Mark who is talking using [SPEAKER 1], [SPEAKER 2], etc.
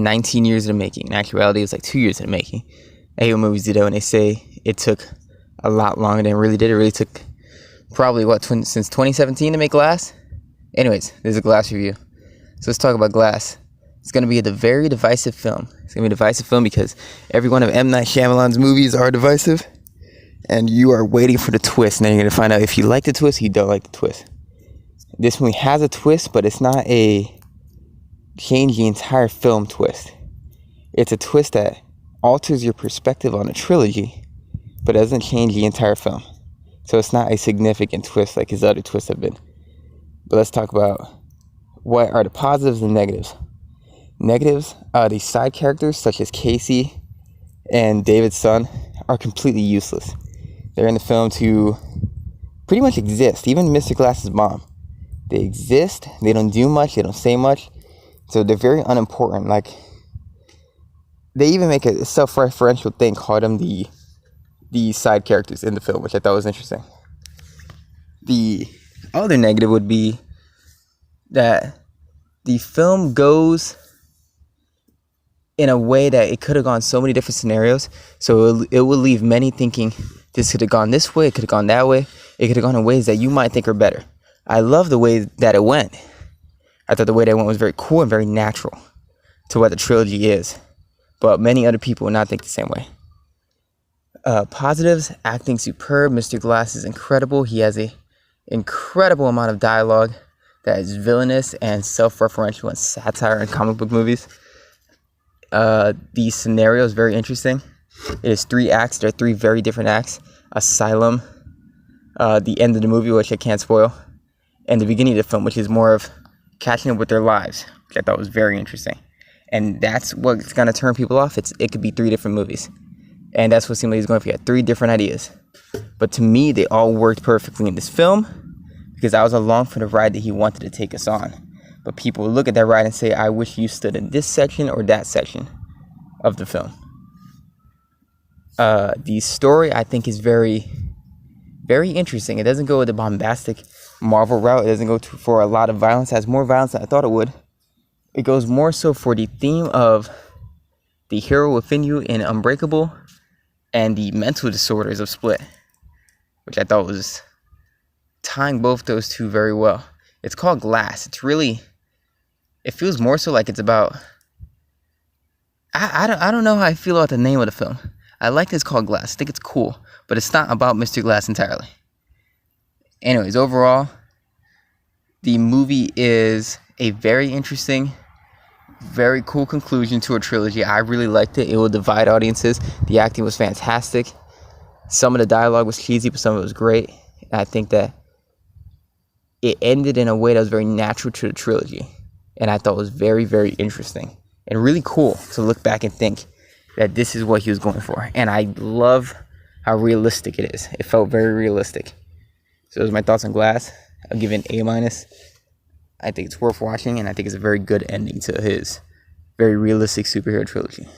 [SPEAKER 1] 19 years in the making. In actuality, it was like 2 years in the making. I hate when movies do that when they say it took a lot longer than it really did. It really took probably, since 2017 to make Glass? Anyways, there's a Glass review. So let's talk about Glass. It's going to be a very divisive film. It's going to be a divisive film because every one of M. Night Shyamalan's movies are divisive. And you are waiting for the twist. And then you're going to find out if you like the twist or you don't like the twist. This movie has a twist, but it's not a change the entire film twist. It's a twist that alters your perspective on a trilogy, but doesn't change the entire film. So it's not a significant twist like his other twists have been. But let's talk about what are the positives and negatives. Negatives, the side characters such as Casey and David's son are completely useless. They're in the film to pretty much exist. Even Mr. Glass's mom. They exist, they don't do much, they don't say much. So they're very unimportant. Like, they even make a self-referential thing, call them the side characters in the film, which I thought was interesting. The other negative would be that the film goes in a way that it could have gone so many different scenarios. So it will leave many thinking, this could have gone this way, it could have gone that way. It could have gone in ways that you might think are better. I love the way that it went. I thought the way that it went was very cool and very natural to what the trilogy is. But many other people would not think the same way. Positives, acting superb. Mr. Glass is incredible. He has an incredible amount of dialogue that is villainous and self-referential and satire in comic book movies. The scenario is very interesting. It is 3 acts. There are 3 very different acts. Asylum, the end of the movie, which I can't spoil, and the beginning of the film, which is more of catching up with their lives, which I thought was very interesting. And that's what's going to turn people off. It could be 3 different movies. And that's what seemed like he's going for. He had 3 different ideas. But to me, they all worked perfectly in this film because I was along for the ride that he wanted to take us on. But people look at that ride and say, I wish you stood in this section or that section of the film. The story, I think, is very, very interesting. It doesn't go with the bombastic Marvel route. It doesn't go for a lot of violence. It has more violence than I thought it would. It goes more so for the theme of the hero within you in Unbreakable and the mental disorders of Split, which I thought was tying both those two very well. It's called Glass. It feels more so like it's about, I don't know how I feel about the name of the film. I like that it's called Glass. I think it's cool, but it's not about Mr. Glass entirely. Anyways, overall, the movie is a very interesting, very cool conclusion to a trilogy. I really liked it. It will divide audiences. The acting was fantastic. Some of the dialogue was cheesy, but some of it was great. And I think that it ended in a way that was very natural to the trilogy. And I thought it was very, very interesting and really cool to look back and think that this is what he was going for. And I love how realistic it is. It felt very realistic. So those are my thoughts on Glass. I'll give it an A-. I think it's worth watching, and I think it's a very good ending to his very realistic superhero trilogy.